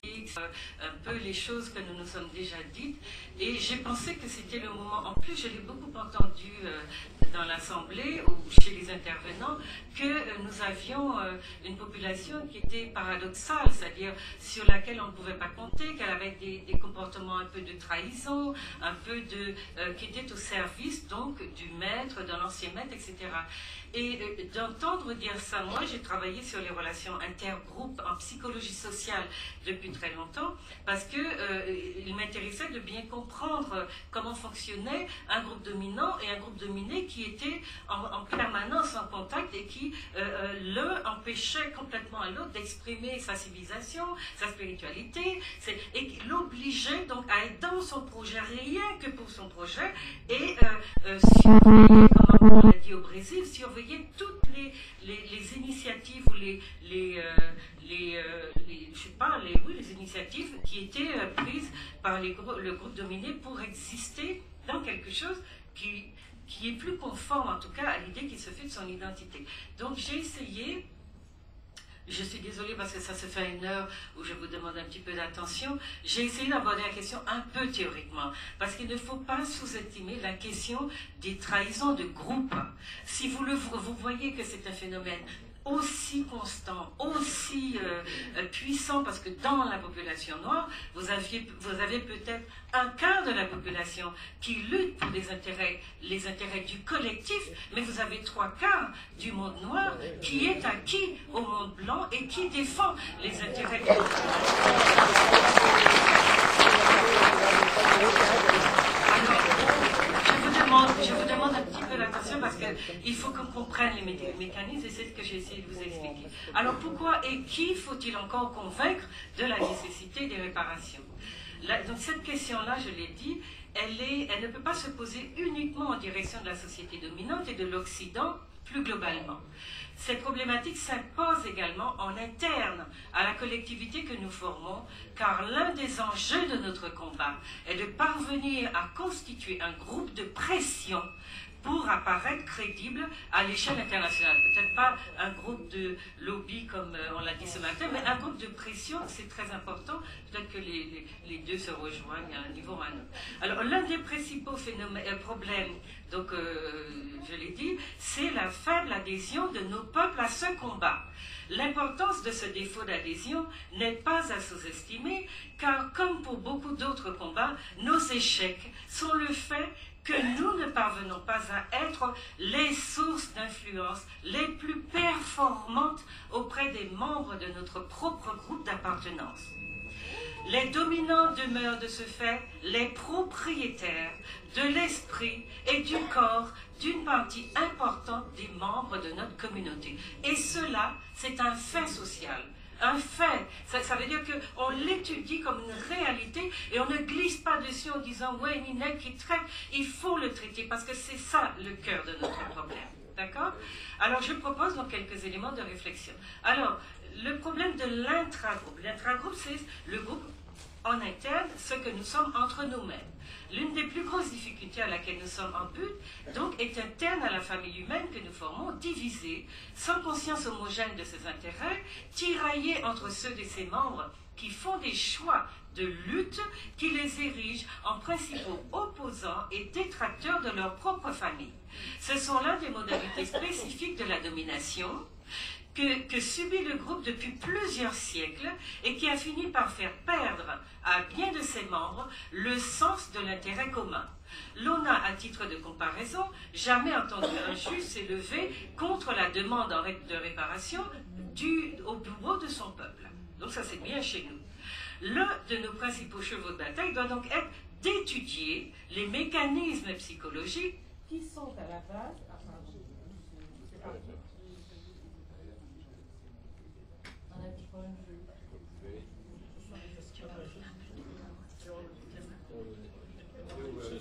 un peu les choses que nous nous sommes déjà dites, et j'ai pensé que c'était le moment, en plus je l'ai beaucoup entendu dans l'Assemblée ou chez les intervenants, que nous avions une population qui était paradoxale, c'est-à-dire sur laquelle on ne pouvait pas compter, qu'elle avait des comportements un peu de trahison, un peu qui étaient au service donc du maître, de l'ancien maître, etc. Et d'entendre dire ça, moi j'ai travaillé sur les relations intergroupes en psychologie sociale depuis très longtemps, parce que il m'intéressait de bien comprendre comment fonctionnait un groupe dominant et un groupe dominé qui étaient en permanence en contact et qui l'un empêchait complètement à l'autre d'exprimer sa civilisation, sa spiritualité, et qui l'obligeait donc à être dans son projet, rien que pour son projet, et surveiller, comme on l'a dit au Brésil, surveiller toutes les initiatives ou les initiatives qui étaient prises par le groupe dominé pour exister dans quelque chose qui est plus conforme en tout cas à l'idée qui se fait de son identité. Donc j'ai essayé, je suis désolée parce que ça se fait à une heure où je vous demande un petit peu d'attention, j'ai essayé d'aborder la question un peu théoriquement, parce qu'il ne faut pas sous-estimer la question des trahisons de groupe. Si vous voyez que c'est un phénomène aussi constant, aussi puissant, parce que dans la population noire, vous avez peut-être un quart de la population qui lutte pour les intérêts du collectif, mais vous avez 3/4 du monde noir qui est acquis au monde blanc et qui défend les intérêts du monde je vous demande un petit peu d'attention parce qu'il faut qu'on comprenne les mécanismes et c'est ce que j'ai essayé de vous expliquer. Alors pourquoi et qui faut-il encore convaincre de la nécessité des réparations? Donc cette question-là, je l'ai dit, elle ne peut pas se poser uniquement en direction de la société dominante et de l'Occident plus globalement. Cette problématique s'impose également en interne à la collectivité que nous formons, car l'un des enjeux de notre combat est de parvenir à constituer un groupe de pression pour apparaître crédible à l'échelle internationale. Peut-être pas un groupe de lobby comme on l'a dit ce matin, mais un groupe de pression, c'est très important. Peut-être que les deux se rejoignent à un niveau ou à un autre. Alors, l'un des principaux problèmes, donc je l'ai dit, c'est la faible adhésion de nos peuples à ce combat. L'importance de ce défaut d'adhésion n'est pas à sous-estimer, car comme pour beaucoup d'autres combats, nos échecs sont le fait que nous ne parvenons pas à être les sources d'influence les plus performantes auprès des membres de notre propre groupe d'appartenance. Les dominants demeurent de ce fait les propriétaires de l'esprit et du corps d'une partie importante des membres de notre communauté. Et cela, c'est un fait social. Un fait, ça veut dire qu'on l'étudie comme une réalité et on ne glisse pas dessus en disant « ouais, Ninette qui traite, il faut le traiter » parce que c'est ça le cœur de notre problème. D'accord? Alors je propose donc quelques éléments de réflexion. Alors, le problème de l'intragroupe. L'intragroupe, c'est le groupe en interne, ce que nous sommes entre nous-mêmes. L'une des plus grosses difficultés à laquelle nous sommes en but, donc, est interne à la famille humaine que nous formons, divisée, sans conscience homogène de ses intérêts, tiraillée entre ceux de ses membres qui font des choix de lutte qui les érigent en principaux opposants et détracteurs de leur propre famille. Ce sont là des modalités spécifiques de la domination que subit le groupe depuis plusieurs siècles et qui a fini par faire perdre à bien de ses membres le sens de l'intérêt commun. L'on a, à titre de comparaison, jamais entendu un juge s'élever contre la demande de réparation au bourreau de son peuple. Donc ça, c'est bien chez nous. L'un de nos principaux chevaux de bataille doit donc être d'étudier les mécanismes psychologiques qui sont à la base...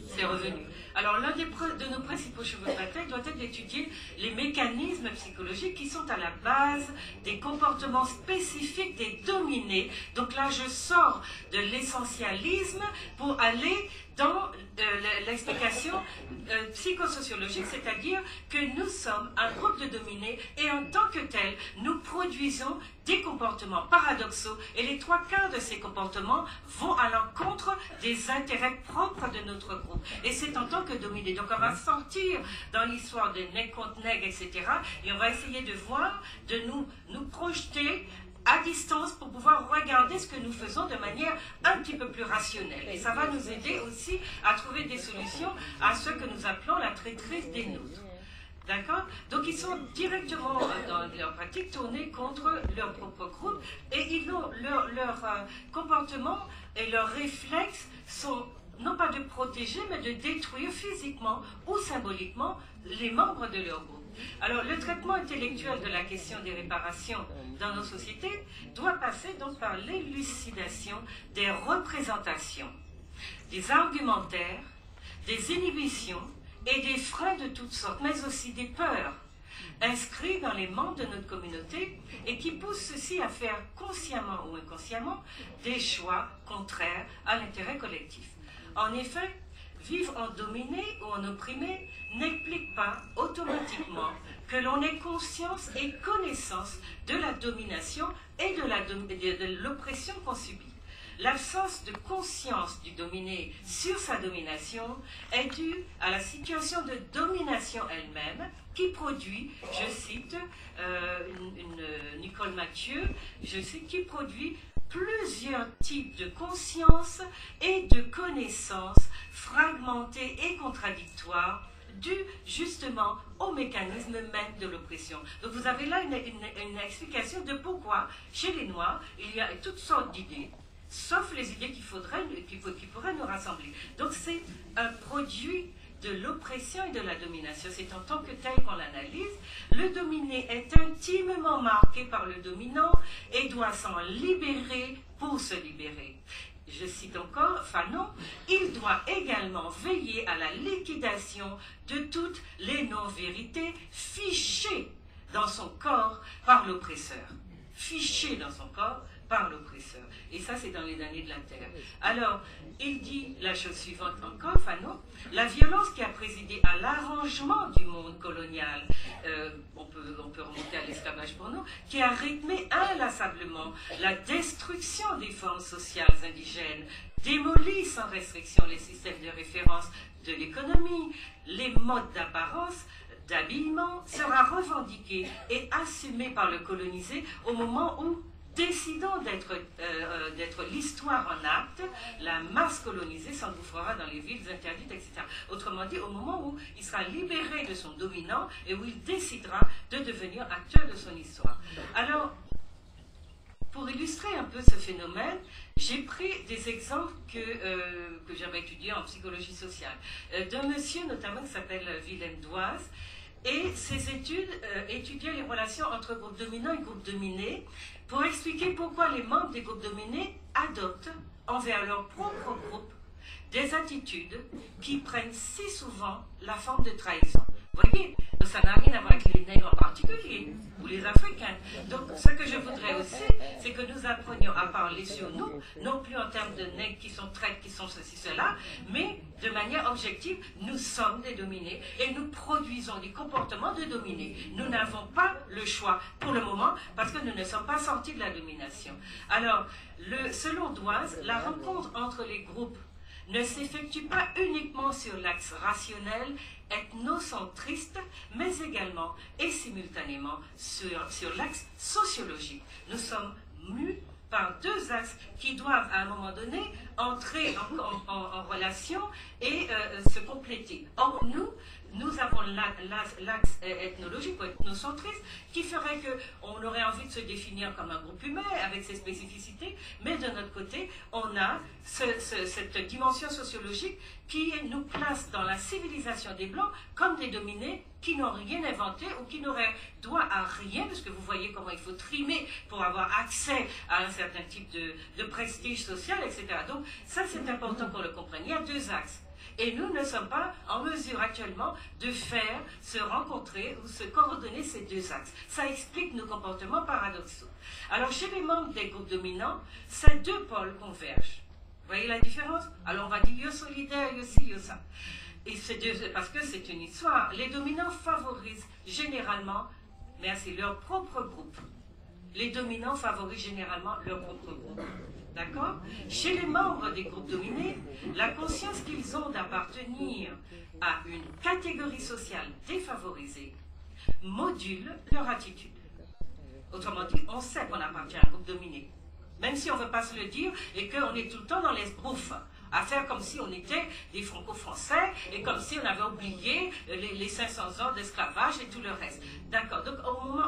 C'est revenu. Alors, l'un de nos principaux chevaux de bataille doit être d'étudier les mécanismes psychologiques qui sont à la base des comportements spécifiques des dominés. Donc là, je sors de l'essentialisme pour aller dans l'explication psychosociologique, c'est-à-dire que nous sommes un groupe de dominés et en tant que tel, nous produisons des comportements paradoxaux et les 3/4 de ces comportements vont à l'encontre des intérêts propres de notre groupe. Et c'est en tant que dominé. Donc on va sortir dans l'histoire de nègre contre nègre, etc. Et on va essayer de voir, de nous projeter à distance pour pouvoir regarder ce que nous faisons de manière un petit peu plus rationnelle. Et ça va nous aider aussi à trouver des solutions à ce que nous appelons la traîtrise des nôtres. D'accord? Donc ils sont directement dans leur pratique tournés contre leur propre groupe et ils ont leur comportement et leurs réflexes sont non pas de protéger mais de détruire physiquement ou symboliquement les membres de leur groupe. Alors le traitement intellectuel de la question des réparations dans nos sociétés doit passer donc par l'élucidation des représentations, des argumentaires, des inhibitions et des freins de toutes sortes, mais aussi des peurs inscrits dans les membres de notre communauté et qui poussent ceux-ci à faire consciemment ou inconsciemment des choix contraires à l'intérêt collectif. En effet, vivre en dominé ou en opprimé n'implique pas automatiquement que l'on ait conscience et connaissance de la domination et de l'oppression qu'on subit. L'absence de conscience du dominé sur sa domination est due à la situation de domination elle-même qui produit, je cite Nicole Mathieu, je cite, qui produit plusieurs types de conscience et de connaissances fragmentées et contradictoires dû justement au mécanisme même de l'oppression. Donc vous avez là une explication de pourquoi chez les Noirs il y a toutes sortes d'idées, sauf les idées qui pourraient nous rassembler. Donc c'est un produit de l'oppression et de la domination. C'est en tant que tel qu'on l'analyse. Le dominé est intimement marqué par le dominant et doit s'en libérer pour se libérer. Je cite encore Fanon, il doit également veiller à la liquidation de toutes les non-vérités fichées dans son corps par l'oppresseur. Fichées dans son corps par l'oppresseur. Et ça, c'est dans les années de la Terre. Alors, il dit la chose suivante encore, Fanon, la violence qui a présidé à l'arrangement du monde colonial, on peut remonter à l'esclavage pour nous, qui a rythmé inlassablement la destruction des formes sociales indigènes, démolit sans restriction les systèmes de référence de l'économie, les modes d'apparence, d'habillement, sera revendiqué et assumé par le colonisé au moment où, décidant d'être l'histoire en acte, la masse colonisée s'engouffrera dans les villes interdites, etc. Autrement dit, au moment où il sera libéré de son dominant et où il décidera de devenir acteur de son histoire. Alors, pour illustrer un peu ce phénomène, j'ai pris des exemples que j'avais étudiés en psychologie sociale, d'un monsieur notamment qui s'appelle Willem Doise. Et ces études étudiaient les relations entre groupes dominants et groupes dominés pour expliquer pourquoi les membres des groupes dominés adoptent envers leur propre groupe des attitudes qui prennent si souvent la forme de trahison. Vous voyez, ça n'a rien à voir avec les nègres en particulier, ou les Africains. Donc, ce que je voudrais aussi, c'est que nous apprenions à parler sur nous, non plus en termes de nègres qui sont traîtres, qui sont ceci, cela, mais de manière objective, nous sommes des dominés et nous produisons des comportements de dominés. Nous n'avons pas le choix pour le moment parce que nous ne sommes pas sortis de la domination. Alors, selon Doise, la rencontre entre les groupes ne s'effectue pas uniquement sur l'axe rationnel, ethnocentriste, mais également et simultanément sur l'axe sociologique. Nous sommes mus par deux axes qui doivent à un moment donné entrer en relation et se compléter. Or, nous avons l'axe ethnologique ou ethnocentriste qui ferait qu'on aurait envie de se définir comme un groupe humain avec ses spécificités, mais de notre côté, on a cette dimension sociologique qui nous place dans la civilisation des Blancs comme des dominés qui n'ont rien inventé ou qui n'auraient droit à rien, parce que vous voyez comment il faut trimer pour avoir accès à un certain type de prestige social, etc. Donc ça, c'est important qu'on le comprenne. Il y a deux axes. Et nous ne sommes pas en mesure actuellement de faire se rencontrer ou se coordonner ces deux axes. Ça explique nos comportements paradoxaux. Alors, chez les membres des groupes dominants, ces deux pôles convergent. Vous voyez la différence? Alors, on va dire yo solidaire, yo ci, yo ça. Et parce que c'est une histoire. Les dominants favorisent généralement, mais c'est leur propre groupe. Les dominants favorisent généralement leur propre groupe. D'accord? Chez les membres des groupes dominés, la conscience qu'ils ont d'appartenir à une catégorie sociale défavorisée module leur attitude. Autrement dit, on sait qu'on appartient à un groupe dominé, même si on ne veut pas se le dire et qu'on est tout le temps dans les bouffes, à faire comme si on était des franco-français et comme si on avait oublié les 500 ans d'esclavage et tout le reste. D'accord. Donc,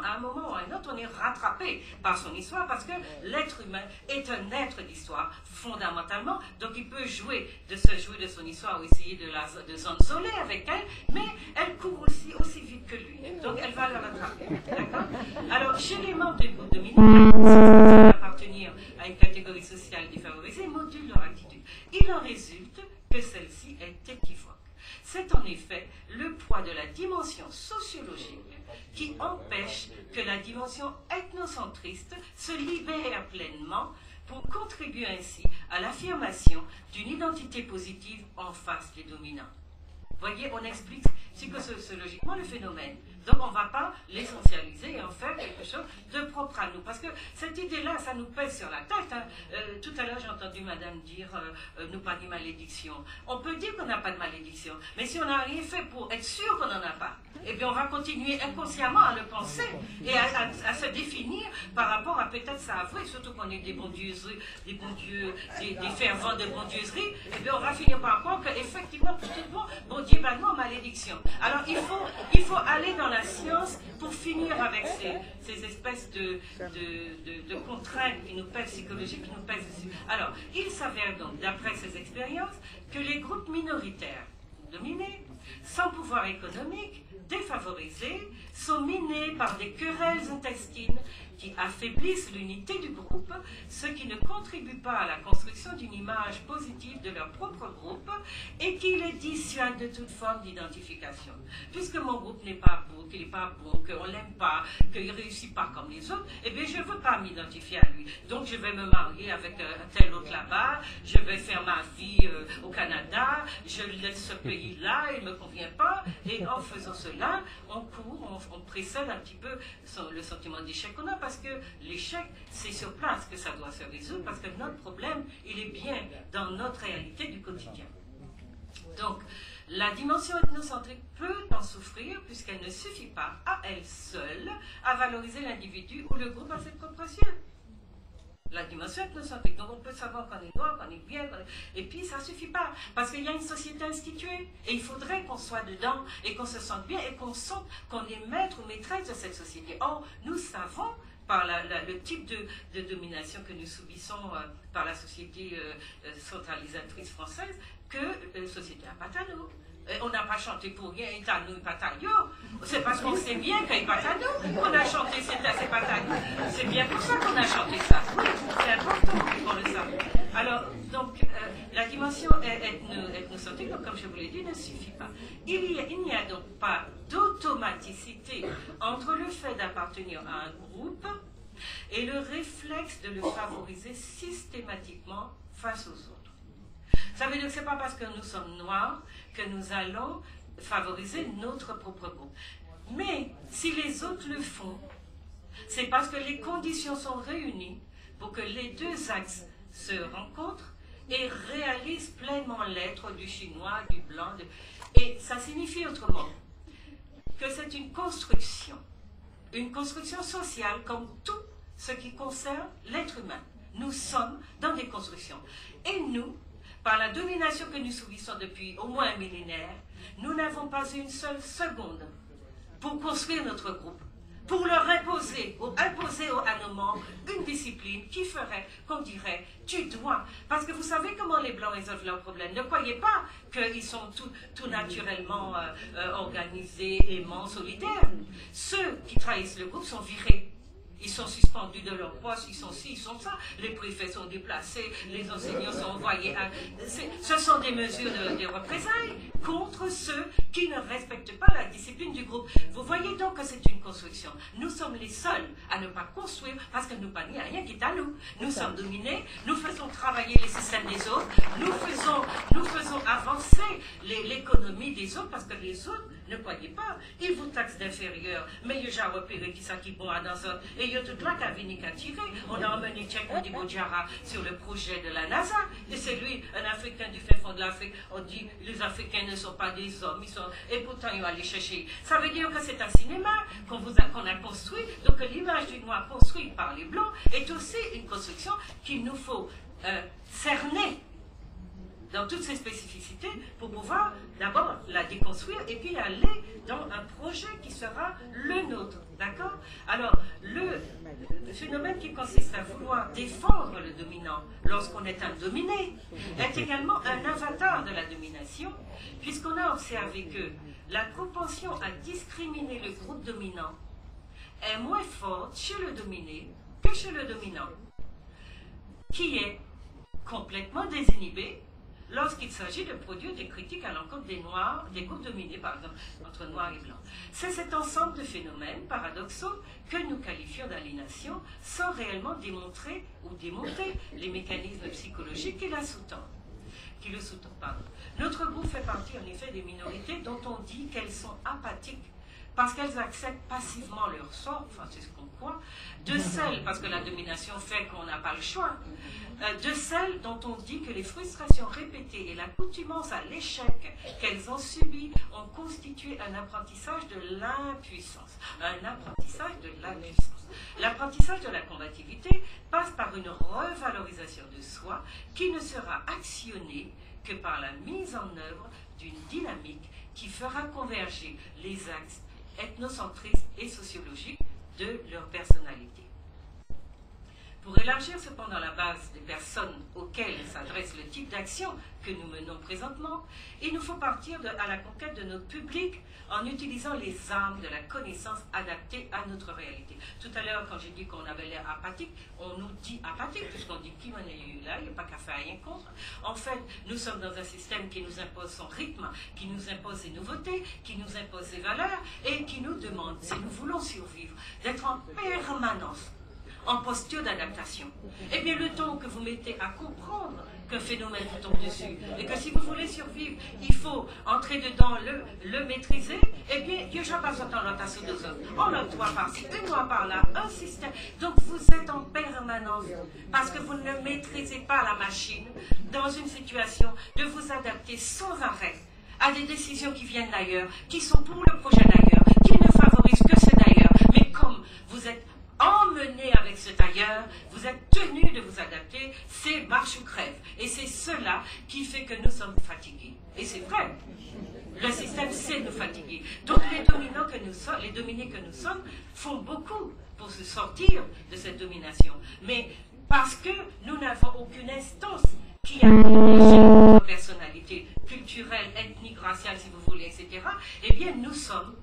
à un moment ou à un autre, on est rattrapé par son histoire parce que l'être humain est un être d'histoire, fondamentalement. Donc, il peut jouer de son histoire ou essayer de s'ensoler avec elle, mais elle court aussi vite que lui. Donc, elle va le rattraper. D'accord. Alors, chez les membres du groupe dominant, appartenir à une catégorie sociale défavorisée module leur attitude. Il en résulte que celle-ci est équivoque. C'est en effet le poids de la dimension sociologique qui empêche que la dimension ethnocentriste se libère pleinement pour contribuer ainsi à l'affirmation d'une identité positive en face des dominants. Vous voyez, on explique psychosociologiquement le phénomène. Donc on ne va pas l'essentialiser et en faire quelque chose de propre à nous. Parce que cette idée-là, ça nous pèse sur la tête. Hein. Tout à l'heure, j'ai entendu madame dire nous pas de malédiction. On peut dire qu'on n'a pas de malédiction, mais si on n'a rien fait pour être sûr qu'on n'en a pas, eh bien on va continuer inconsciemment à le penser et à se définir par rapport à peut-être ça avouer, surtout qu'on est des fervents de bondieuserie, eh bien on va finir par croire qu'effectivement tout est bon, bon Dieu, ben non, malédiction. Alors il faut aller dans la science pour finir avec ces espèces de contraintes qui nous pèsent, psychologiques, qui nous pèsent dessus. Alors, il s'avère donc, d'après ces expériences, que les groupes minoritaires dominés, sans pouvoir économique, défavorisés, sont minés par des querelles intestines qui affaiblissent l'unité du groupe, ce qui ne contribue pas à la construction d'une image positive de leur propre groupe et qui les dissuade de toute forme d'identification. Puisque mon groupe n'est pas beau, qu'il n'est pas bon, qu'on ne l'aime pas, qu'il ne réussit pas comme les autres, eh bien je ne veux pas m'identifier à lui. Donc je vais me marier avec un tel autre là-bas, je vais faire ma vie au Canada, je laisse ce pays-là, il ne me convient pas, et en faisant cela, on court, on précède un petit peu le sentiment d'échec qu'on a, parce que l'échec, c'est sur place que ça doit se résoudre, parce que notre problème, il est bien dans notre réalité du quotidien. Donc, la dimension ethnocentrique peut en souffrir, puisqu'elle ne suffit pas à elle seule à valoriser l'individu ou le groupe à ses propres yeux. La dimension ethnocentrique. Donc on peut savoir qu'on est noir, qu'on est bien, et puis ça ne suffit pas, parce qu'il y a une société instituée, et il faudrait qu'on soit dedans, et qu'on se sente bien, et qu'on sente qu'on est maître ou maîtresse de cette société. Or, nous savons, par le type de domination que nous subissons par la société centralisatrice française, que la société n'a pas à nous. On n'a pas chanté pour rien, et nous, Patayo. C'est parce qu'on sait bien qu'il n'y a pas à nous qu'on a chanté c'est pas à nous. C'est bien pour ça qu'on a chanté ça. C'est important qu'on le sache. Alors, donc, la dimension ethnocentrique, comme je vous l'ai dit, ne suffit pas. Il n'y a donc pas d'automaticité entre le fait d'appartenir à un groupe et le réflexe de le favoriser systématiquement face aux autres. Ça veut dire que ce n'est pas parce que nous sommes noirs que nous allons favoriser notre propre groupe. Mais si les autres le font, c'est parce que les conditions sont réunies pour que les deux axes se rencontrent et réalisent pleinement l'être du chinois, du blanc. Et ça signifie autrement que c'est une construction sociale comme tout ce qui concerne l'être humain. Nous sommes dans des constructions. Et nous, par la domination que nous subissons depuis au moins un millénaire, nous n'avons pas une seule seconde pour construire notre groupe, pour leur imposer à nos membres une discipline qui ferait qu'on dirait « tu dois ». Parce que vous savez comment les Blancs résolvent leurs problèmes. Ne croyez pas qu'ils sont tout naturellement organisés, aimants, solidaires. Ceux qui trahissent le groupe sont virés. Ils sont suspendus de leur poste, ils sont ci, ils sont ça. Les préfets sont déplacés, les enseignants sont envoyés à... Ce sont des mesures de représailles contre ceux qui ne respectent pas la discipline du groupe. Vous voyez donc que c'est une construction. Nous sommes les seuls à ne pas construire parce que nous n'y a rien qui est à nous. Nous sommes dominés, nous faisons travailler les systèmes des autres, nous faisons ils ont avancé l'économie des autres parce que les autres ne croyaient pas. Ils vous taxent d'inférieur, mais il y a repéré qui ça qui bon dans ça. Et il y a tout là qui a venu qu'à tirer. On a emmené Tchèque Bodjara sur le projet de la NASA. Et c'est lui, un Africain du fin fond de l'Afrique. On dit les Africains ne sont pas des hommes. Et pourtant, ils vont aller chercher. Ça veut dire que c'est un cinéma qu'on a construit. Donc l'image du noir construite par les blancs est aussi une construction qu'il nous faut cerner dans toutes ses spécificités pour pouvoir d'abord la déconstruire et puis aller dans un projet qui sera le nôtre. D'accord? Alors, le phénomène qui consiste à vouloir défendre le dominant lorsqu'on est un dominé est également un avatar de la domination, puisqu'on a observé que la propension à discriminer le groupe dominant est moins forte chez le dominé que chez le dominant, qui est complètement désinhibé lorsqu'il s'agit de produire des critiques à l'encontre des Noirs, des groupes dominés, par exemple, entre Noirs et Blancs. C'est cet ensemble de phénomènes paradoxaux que nous qualifions d'aliénation sans réellement démontrer ou démonter les mécanismes psychologiques qui la sous-tendent. Notre groupe fait partie, en effet, des minorités dont on dit qu'elles sont apathiques parce qu'elles acceptent passivement leur sort, enfin c'est ce qu'on croit, de celles, parce que la domination fait qu'on n'a pas le choix, de celles dont on dit que les frustrations répétées et l'accoutumance à l'échec qu'elles ont subi ont constitué un apprentissage de l'impuissance. Un apprentissage de l'impuissance. L'apprentissage de la combativité passe par une revalorisation de soi qui ne sera actionnée que par la mise en œuvre d'une dynamique qui fera converger les axes ethnocentristes et sociologiques de leur personnalité. Pour élargir cependant la base des personnes auxquelles s'adresse le type d'action que nous menons présentement, il nous faut partir à la conquête de notre public en utilisant les armes de la connaissance adaptées à notre réalité. Tout à l'heure, quand j'ai dit qu'on avait l'air apathique, on nous dit apathique, puisqu'on dit qui m'en est eu là, il n'y a pas qu'à faire rien contre. En fait, nous sommes dans un système qui nous impose son rythme, qui nous impose ses nouveautés, qui nous impose ses valeurs, et qui nous demande, si nous voulons survivre, d'être en permanence en posture d'adaptation. Eh bien, le temps que vous mettez à comprendre qu'un phénomène vous tombe dessus, et que si vous voulez survivre, il faut entrer dedans, le maîtriser, eh bien, il n'y a pas autant l'autre de autres. On a trois par-ci, une loi par-là, un système. Donc, vous êtes en permanence, parce que vous ne maîtrisez pas la machine, dans une situation de vous adapter sans arrêt à des décisions qui viennent d'ailleurs, qui sont pour le projet d'ailleurs, qui ne favorisent que ce d'ailleurs. Mais comme vous êtes emmené avec cet ailleurs, vous êtes tenu de vous adapter, c'est marche ou crève. Et c'est cela qui fait que nous sommes fatigués. Et c'est vrai. Le système sait nous fatiguer. Donc les dominants que nous sommes, les dominés que nous sommes, font beaucoup pour se sortir de cette domination. Mais parce que nous n'avons aucune instance qui a dirigé notre personnalité culturelle, ethnique, raciale, si vous voulez, etc., eh bien nous sommes.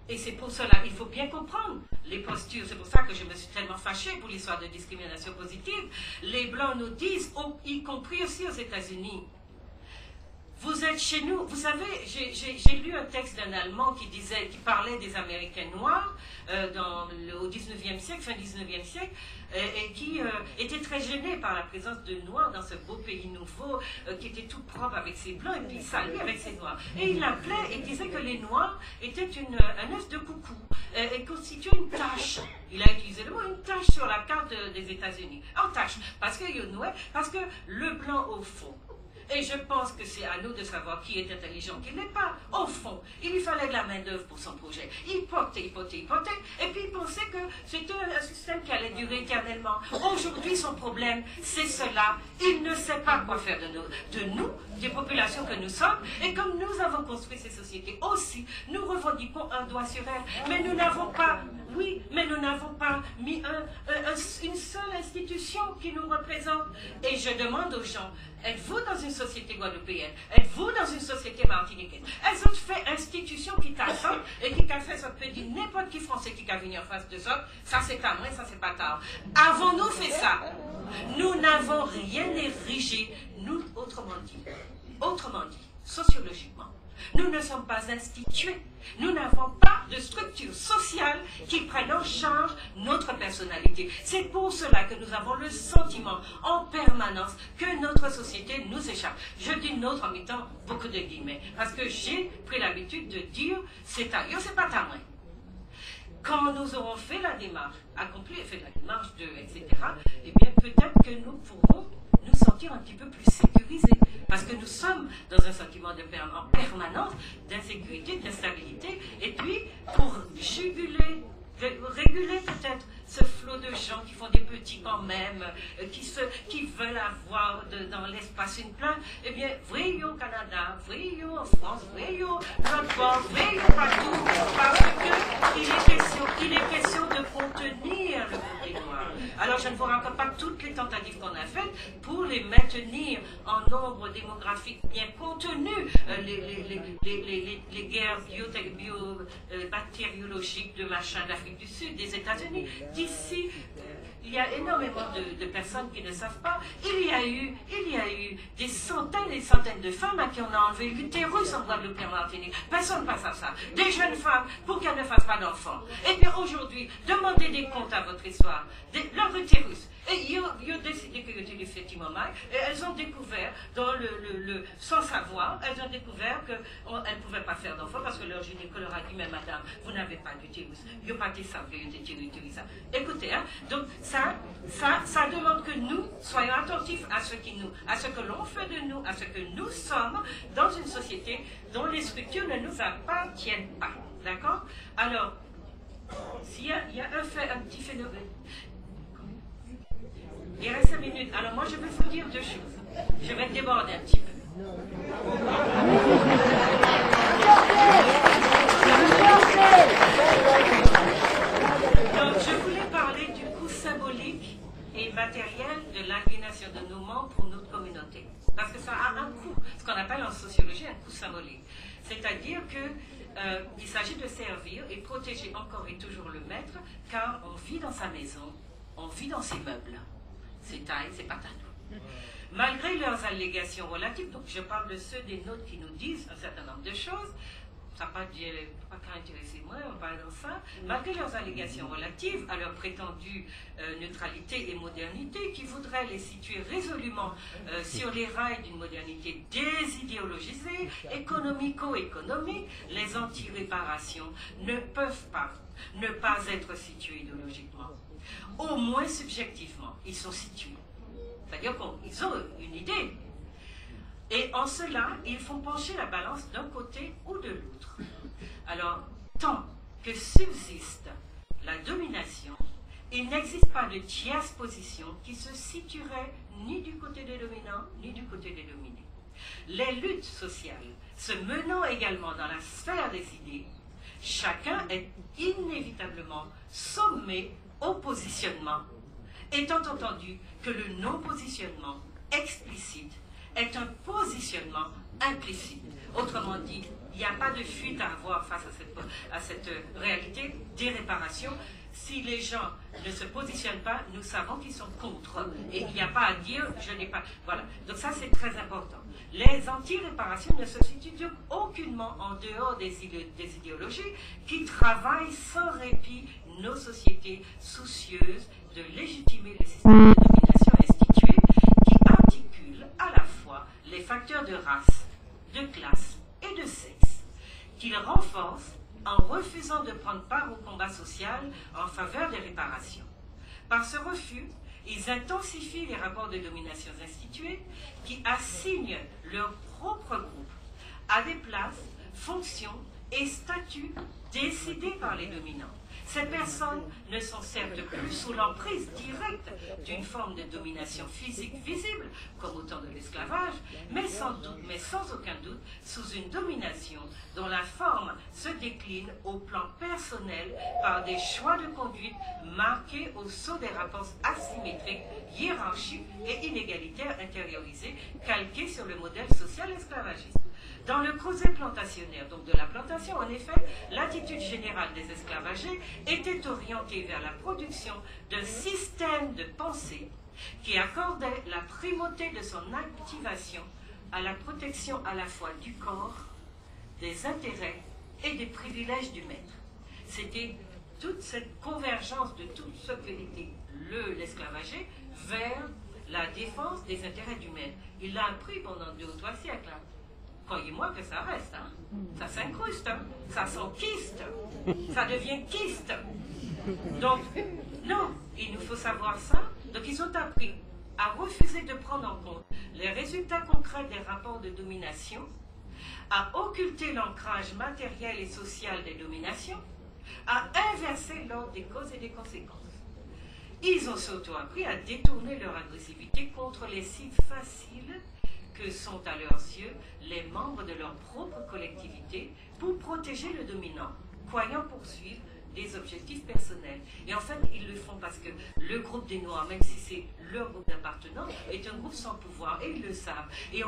Et c'est pour cela, il faut bien comprendre les postures. C'est pour ça que je me suis tellement fâchée pour l'histoire de discrimination positive. Les Blancs nous disent, y compris aussi aux États-Unis, vous êtes chez nous. Vous savez, j'ai lu un texte d'un Allemand qui parlait des Américains noirs au 19e siècle, fin 19e siècle, et qui était très gêné par la présence de Noirs dans ce beau pays nouveau, qui était tout propre avec ses Blancs, et puis salué avec ses Noirs. Et il appelait et disait que les Noirs étaient un œuf de coucou, et constituaient une tache. Il a utilisé le mot, une tache sur la carte des États-Unis. En tache, parce que le Blanc au fond. Et je pense que c'est à nous de savoir qui est intelligent, qui ne l'est pas. Au fond, il lui fallait de la main-d'œuvre pour son projet. Il potait, et puis il pensait que c'était un système qui allait durer éternellement. Aujourd'hui, son problème, c'est cela. Il ne sait pas quoi faire de nous, des populations que nous sommes. Et comme nous avons construit ces sociétés aussi, nous revendiquons un droit sur elles. Mais nous n'avons pas, mis une seule institution qui nous représente. Et je demande aux gens, êtes-vous dans une société guadeloupéenne? Êtes-vous dans une société martiniquaine? Elles ont fait institution qui t'assemble et qui t'a fait ça peut dire n'importe qui français qui a venu en face de ça. Ça c'est à moi, ça c'est pas tard. Avons-nous fait ça? Nous n'avons rien érigé, nous, autrement dit, sociologiquement, Nous ne sommes pas institués. Nous n'avons pas de structure sociale qui prenne en charge notre personnalité. C'est pour cela que nous avons le sentiment en permanence que notre société nous échappe. Je dis notre en mettant beaucoup de guillemets, parce que j'ai pris l'habitude de dire c'est à yo, c'est pas ta main. Quand nous aurons fait la démarche, accompli et fait la démarche de etc., eh bien peut-être que nous pourrons nous sentir un petit peu plus sécurisés. Parce que nous sommes dans un sentiment en permanence d'insécurité, d'instabilité, et puis pour réguler peut-être ce flot de gens qui font des petits quand même, qui veulent avoir dans l'espace une place, eh bien, voyez au Canada, voyez en France, voyez notre bord, voyez partout, parce qu'il est question de contenir le monde noir. Alors je ne vous raconte pas toutes les tentatives qu'on a faites pour les maintenir en nombre démographique bien contenu, les guerres bactériologiques de machin d'Afrique du Sud, des États-Unis. D'ici, il y a énormément de personnes qui ne savent pas. Il y a eu des centaines et des centaines de femmes à qui on a enlevé l'utérus en Guadeloupe et en Martinique. Personne ne passe à ça. Des jeunes femmes pour qu'elles ne fassent pas d'enfants. Et bien aujourd'hui, demandez des comptes à votre histoire. Leur utérus. Et ils ont décidé que c'était effectivement mal. Et elles ont découvert, sans savoir, elles ont découvert qu'elles ne pouvaient pas faire d'enfants parce que leur gynécologue a dit, mais madame, vous n'avez pas d'utérus. Ils n'ont pas dit ça, vous avez utérus. Écoutez, hein, donc ça demande que nous soyons attentifs à ce que l'on fait de nous, à ce que nous sommes dans une société dont les structures ne nous appartiennent pas. D'accord? Alors, s'il y a un petit phénomène. Il reste 5 minutes. Alors moi, je vais vous dire 2 choses. Je vais déborder un petit peu. Donc, je voulais parler du coût symbolique et matériel de l'aliénation de nos membres pour notre communauté. Parce que ça a un coût, ce qu'on appelle en sociologie un coût symbolique. C'est-à-dire qu'il s'agit de servir et protéger encore et toujours le maître, car on vit dans sa maison, on vit dans ses meubles. C'est taille, c'est pas à nous. Malgré leurs allégations relatives, donc je parle de ceux des nôtres qui nous disent un certain nombre de choses, ça n'a pas qu'à intéresser moi, on parle dans ça, malgré leurs allégations relatives à leur prétendue neutralité et modernité, qui voudraient les situer résolument sur les rails d'une modernité désidéologisée, économico-économique, les anti-réparations ne peuvent pas ne pas être situés idéologiquement. Au moins subjectivement, ils sont situés. C'est-à-dire qu'ils ont une idée. Et en cela, ils font pencher la balance d'un côté ou de l'autre. Alors, tant que subsiste la domination, il n'existe pas de tierce position qui se situerait ni du côté des dominants, ni du côté des dominés. Les luttes sociales se menant également dans la sphère des idées, chacun est inévitablement sommé au positionnement, étant entendu que le non-positionnement explicite est un positionnement implicite. Autrement dit, il n'y a pas de fuite à avoir face à cette réalité des réparations. Si les gens ne se positionnent pas, nous savons qu'ils sont contre. Et il n'y a pas à dire, je n'ai pas... Voilà. Donc ça, c'est très important. Les anti-réparations ne se situent donc aucunement en dehors des idéologies qui travaillent sans répit nos sociétés soucieuses de légitimer le système de domination institué qui articule à la fois les facteurs de race, de classe et de sexe, qu'il renforce en refusant de prendre part au combat social en faveur des réparations. Par ce refus, ils intensifient les rapports de domination institués qui assignent leur propre groupe à des places, fonctions et statuts décidés par les dominants. Ces personnes ne sont certes plus sous l'emprise directe d'une forme de domination physique visible, comme au temps de l'esclavage, mais sans aucun doute sous une domination dont la forme se décline au plan personnel par des choix de conduite marqués au sceau des rapports asymétriques, hiérarchiques et inégalitaires intériorisés, calqués sur le modèle social esclavagiste. Dans le creuset plantationnaire, donc de la plantation, en effet, l'attitude générale des esclavagés était orientée vers la production d'un système de pensée qui accordait la primauté de son activation à la protection à la fois du corps des intérêts et des privilèges du maître. C'était toute cette convergence de tout ce que était l'esclavager vers la défense des intérêts du maître. Il l'a appris pendant 2 ou 3 siècles. Hein. Croyez-moi que ça reste. Hein. Ça s'incruste, hein. Ça s'enquiste, ça devient kyste. Donc, non, il nous faut savoir ça. Donc, ils ont appris à refuser de prendre en compte les résultats concrets des rapports de domination, à occulter l'ancrage matériel et social des dominations, à inverser l'ordre des causes et des conséquences. Ils ont surtout appris à détourner leur agressivité contre les cibles faciles que sont à leurs yeux les membres de leur propre collectivité pour protéger le dominant, croyant poursuivre des objectifs personnels. Et en fait, ils le font parce que le groupe des Noirs, même si c'est leur groupe d'appartenance, est un groupe sans pouvoir, et ils le savent. Et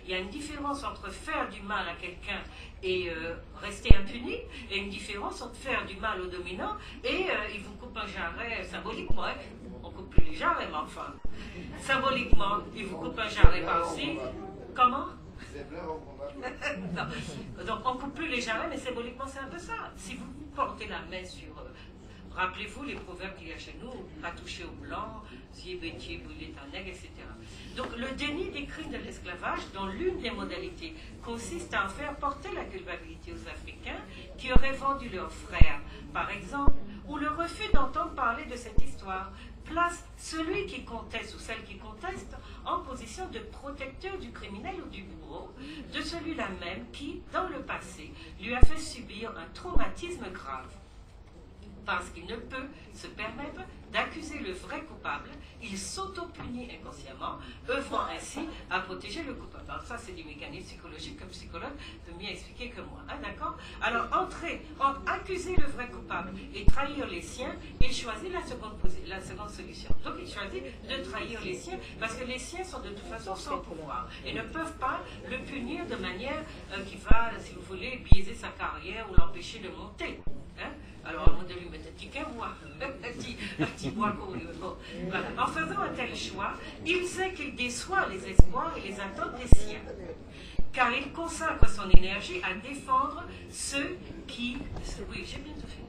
il y a une différence entre faire du mal à quelqu'un et rester impuni, et une différence entre faire du mal au dominant et ils vous coupent un jarret symboliquement. Hein. On ne coupe plus les jarrets, mais enfin, symboliquement, ils vous coupent un jarret par-ci. Comment? Non. Donc on ne coupe plus les jarrets, mais symboliquement c'est un peu ça. Si vous portez la main sur... rappelez-vous les proverbes qu'il y a chez nous, pas toucher au blanc, si bêtier, brûler ta nègre, etc. Donc le déni des crimes de l'esclavage, dont l'une des modalités consiste à en faire porter la culpabilité aux Africains qui auraient vendu leurs frères, par exemple, ou le refus d'entendre parler de cette histoire, place celui qui conteste ou celle qui conteste en position de protecteur du criminel ou du bourreau, de celui-là même qui, dans le passé, lui a fait subir un traumatisme grave. Parce qu'il ne peut se permettre d'accuser le vrai coupable, il s'auto-punit inconsciemment, œuvrant ainsi à protéger le coupable. Alors ça, c'est du mécanisme psychologique qu'un psychologue peut mieux expliquer que moi. Hein, d'accord? Alors, entre accuser le vrai coupable et trahir les siens, il choisit la seconde solution. Donc, il choisit de trahir les siens parce que les siens sont de toute façon sans pouvoir et ne peuvent pas le punir de manière qui va, si vous voulez, biaiser sa carrière ou l'empêcher de monter. Hein? Alors, on de lui mettre un petit bois, un petit bois qu'on lui bon, voilà. En faisant un tel choix, il sait qu'il déçoit les espoirs et les attentes des siens, car il consacre son énergie à défendre ceux qui... Oui, j'ai bientôt fini.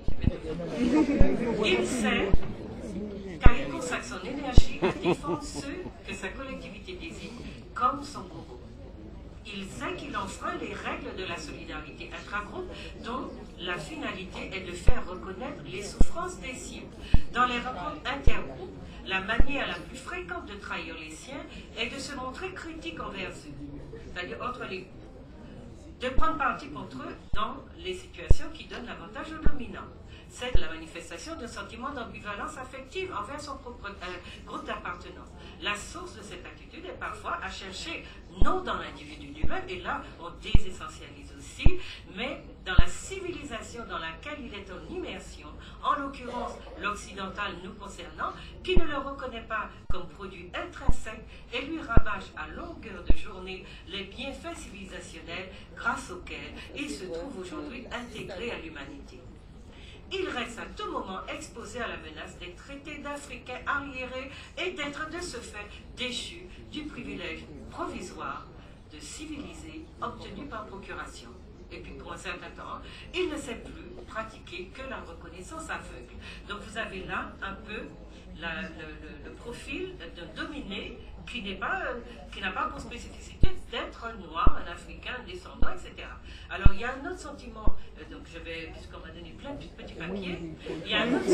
Il sait, car il consacre son énergie à défendre ceux que sa collectivité désigne comme son bourreau. Il sait qu'il enfreint les règles de la solidarité intragroupe dont la finalité est de faire reconnaître les souffrances des siens. Dans les rencontres intergroupes, la manière la plus fréquente de trahir les siens est de se montrer critique envers eux, c'est-à-dire entre les groupes, de prendre parti contre eux dans les situations qui donnent l'avantage aux dominants. C'est la manifestation d'un sentiment d'ambivalence affective envers son propre groupe d'appartenance. La source de cette attitude est parfois à chercher non dans l'individu lui-même, et là on désessentialise aussi, mais dans la civilisation dans laquelle il est en immersion, en l'occurrence l'occidental nous concernant, qui ne le reconnaît pas comme produit intrinsèque et lui rabâche à longueur de journée les bienfaits civilisationnels grâce auxquels il se trouve aujourd'hui intégré à l'humanité. Il reste à tout moment exposé à la menace d'être traité d'Africains arriérés et d'être de ce fait déchu du privilège provisoire de civilisé obtenu par procuration. Et puis pour un certain temps, il ne sait plus pratiquer que la reconnaissance aveugle. Donc vous avez là un peu le profil d'un dominé qui n'a pas pour spécificité d'être noir, un Africain, un descendant, etc. Alors il y a un autre sentiment, donc je vais, puisqu'on m'a donné plein de petits papiers, il y a un autre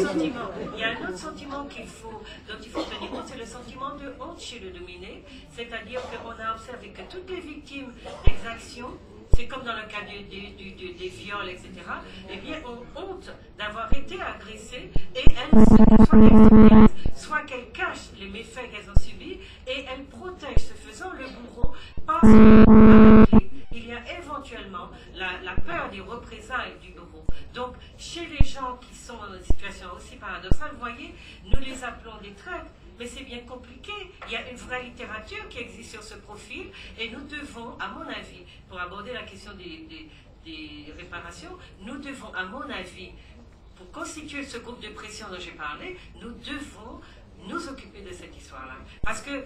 sentiment dont il faut tenir compte, c'est le sentiment de honte chez le dominé, c'est-à-dire qu'on a observé que toutes les victimes d'exactions, c'est comme dans le cas des viols, etc., eh bien, ont honte d'avoir été agressées et elles, soit qu'elles cachent les méfaits qu'elles ont subis et elles protègent, ce faisant, le bourreau parce qu'il y a éventuellement la peur des représailles du bourreau. Donc, chez les gens qui sont dans une situation aussi paradoxale, vous voyez, nous les appelons des traîtres. Mais c'est bien compliqué. Il y a une vraie littérature qui existe sur ce profil et nous devons, à mon avis, pour aborder la question des réparations, nous devons, à mon avis, pour constituer ce groupe de pression dont j'ai parlé, nous devons nous occuper de cette histoire-là. Parce que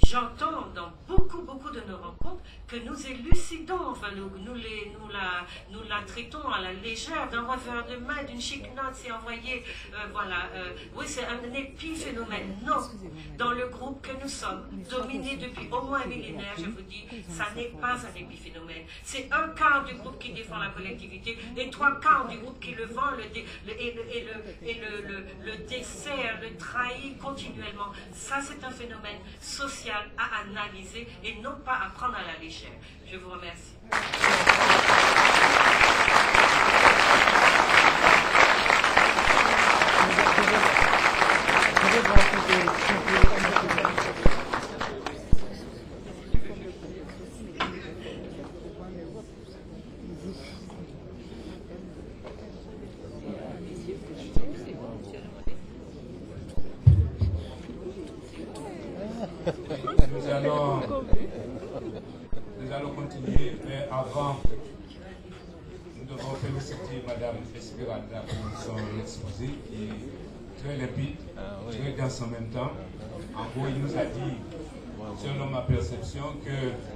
j'entends dans beaucoup beaucoup de nos rencontres que nous élucidons, enfin nous la traitons à la légère, d'un revers de main, d'une chic note, c'est envoyé, oui c'est un épiphénomène. Non, dans le groupe que nous sommes, dominé depuis au moins un millénaire, je vous dis, ça n'est pas un épiphénomène. C'est un quart du groupe qui défend la collectivité et 3/4 du groupe qui le vend le dessert, le trahit continuellement. Ça, c'est un phénomène social à analyser et non pas à prendre à la légère. Je vous remercie. Nous allons continuer, mais avant, nous devons féliciter Mme Esmeralda pour son exposé qui est très limpide, très dense en même temps. En gros, il nous a dit, selon ma perception, que